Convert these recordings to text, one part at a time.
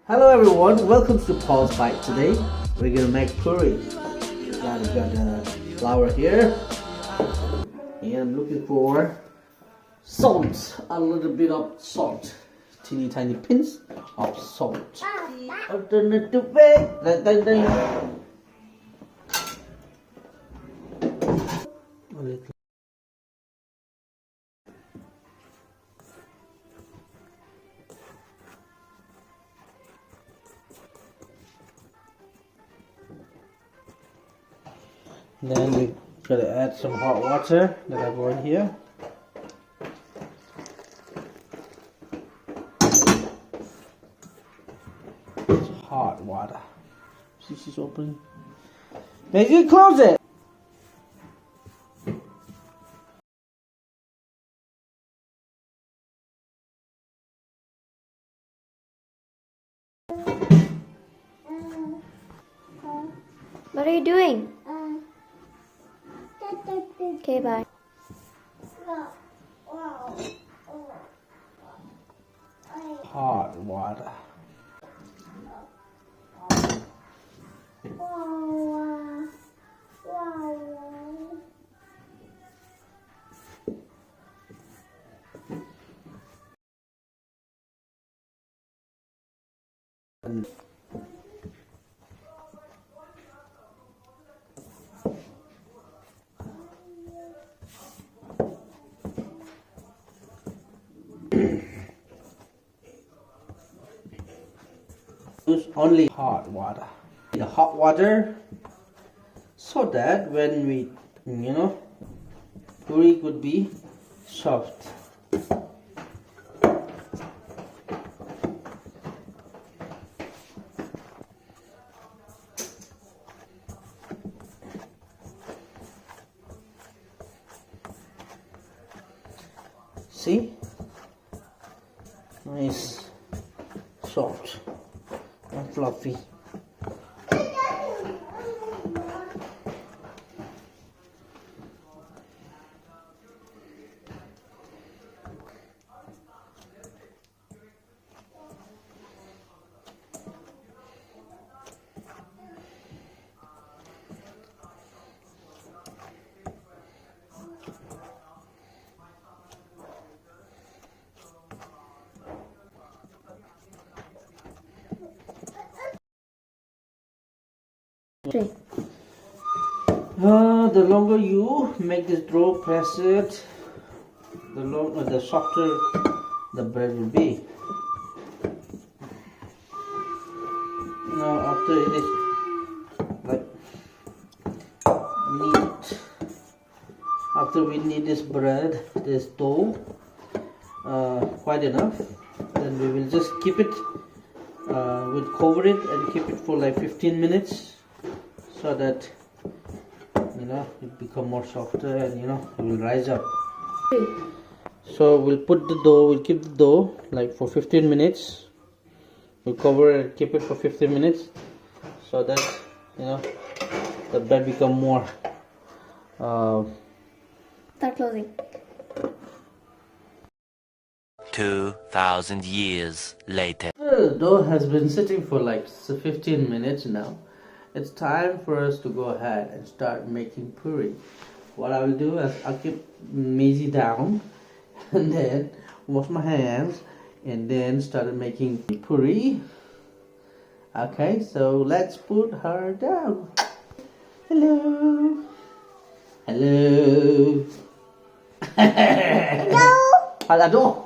Hello everyone, welcome to Paul's Bite. Today we're gonna make puri. We got the flour here, and I'm looking for salt. A little bit of salt, teeny tiny pins of salt. Alternative way. Dang, dang, dang. A little. Then we gotta add some hot water that I brought here. It's hot water. See, she's opening. Make it close it. What are you doing? Okay, bye. Hot water. Use only hot water. The hot water so that when we, puri could be soft. See? Nice, soft, and fluffy. Three. The longer you make this dough, press it, the softer the bread will be. Now after it is like neat, after we knead this bread, this dough quite enough, then we will just keep it, we'll cover it and keep it for like 15 minutes so that it become more softer and it will rise up. So we'll keep the dough like for 15 minutes. We'll cover it and keep it for 15 minutes so that the bread become more Start closing. 2,000 years later. The dough has been sitting for like 15 minutes now. It's time for us to go ahead and start making puri. What I will do is I'll keep Maisie down and then wash my hands and then start making puri. Okay, so let's put her down. Hello. Hello. Hello. Hello.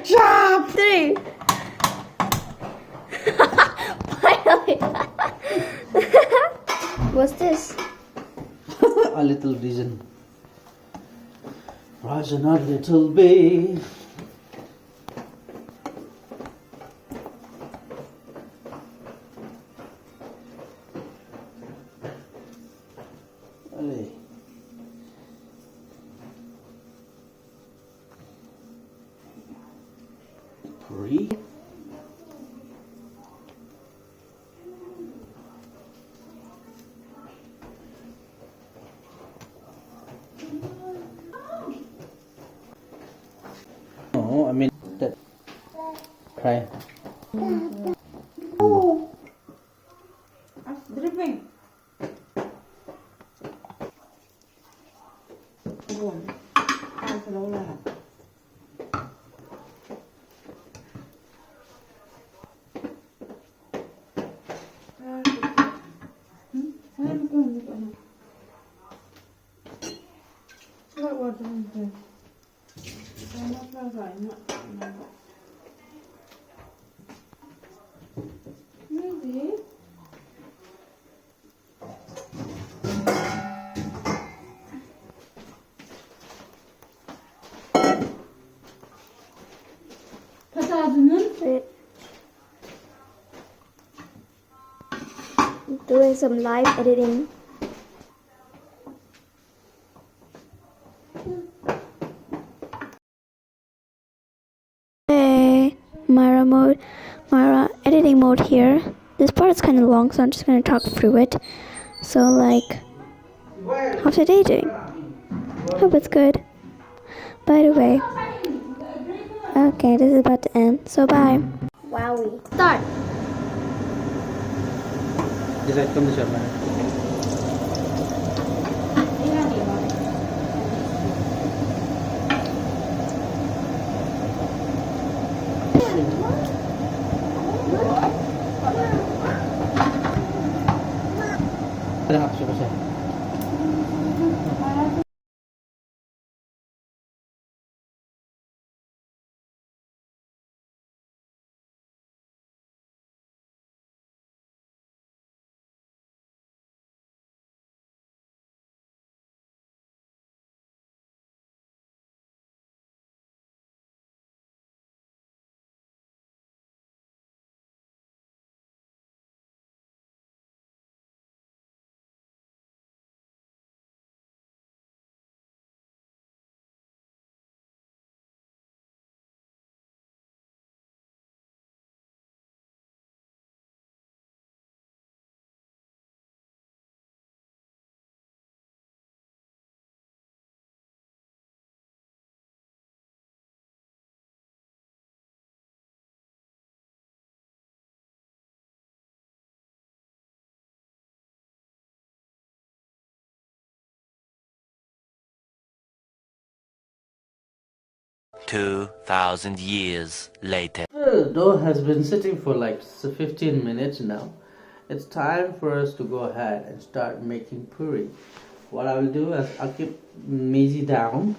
Job 3. Finally. What's this? A little reason. Raja, not little bit. Allez. Puri. I mean Try. Oh, it's dripping. Buồn. Ăn từ đâu là? Em cùng gì vậy? Lại vào trong này. Nó ra giải nữa. Cái gì? Wait. Doing some live editing. Hey, Myra editing mode here. This part is kind of long, so I'm just gonna talk through it. So like, how's your day doing? Hope it's good. By the way, okay, this is about to end, so bye. Wowie. Start. Decide come the man. Ada apa sih? $2,000 later. The dough has been sitting for like 15 minutes now. It's time for us to go ahead and start making puri. What I will do is I'll keep Maisie down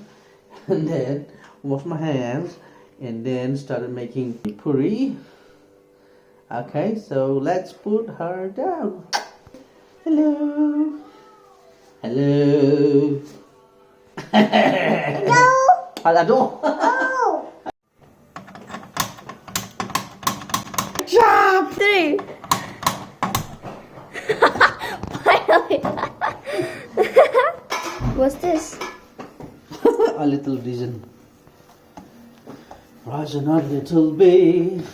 and then wash my hands and then started making puri. Okay, so let's put her down. Hello. Hello. Hello. Hello. Job 3. Finally. What's this? A little vision. Raja, not little bit.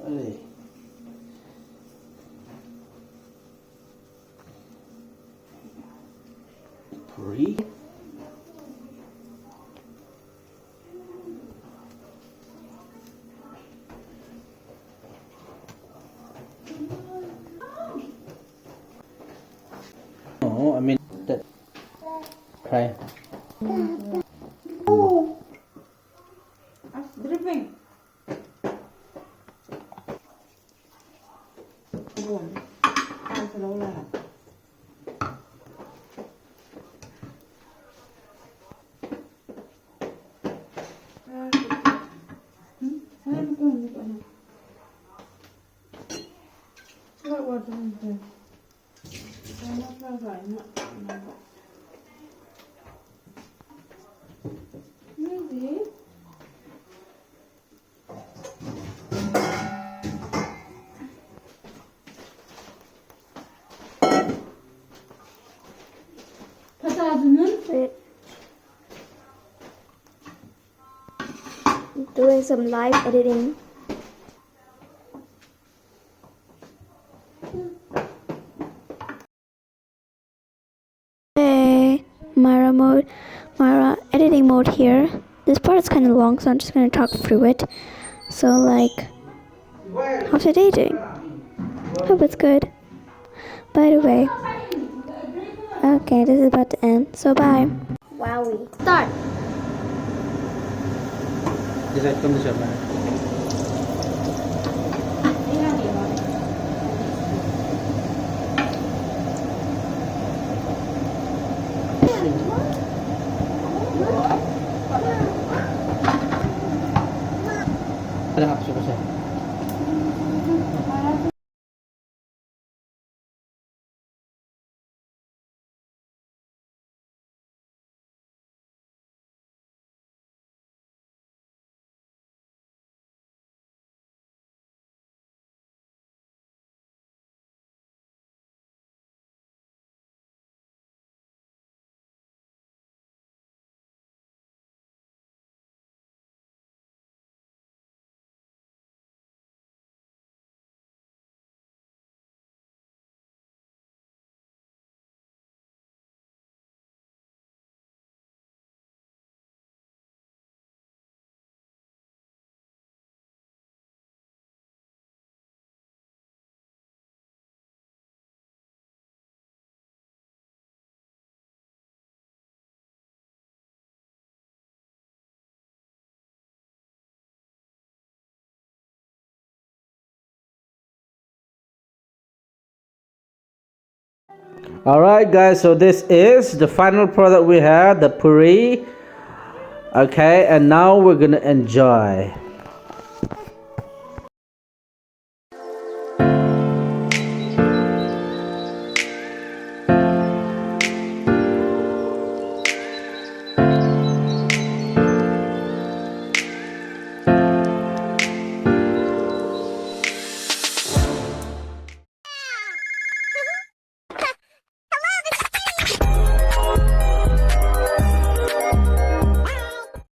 Hey. Puri. No, I mean that. Try. Oh, it's dripping. Buồn. Ăn từ đâu là? Em cùng gì vậy? Lại vào trong này. Nó ra giải nữa. Cái gì? Wait. Doing some live editing. Myra editing mode here. This part is kind of long, so I'm just gonna talk through it. So like, how's your day doing? Hope it's good. By the way, okay, this is about to end, so bye. Wowie. Start. Decide kung siya ba? Ada hapso ko siya. Alright guys, so this is the final product we have, the Puri. Okay, and now we're gonna enjoy.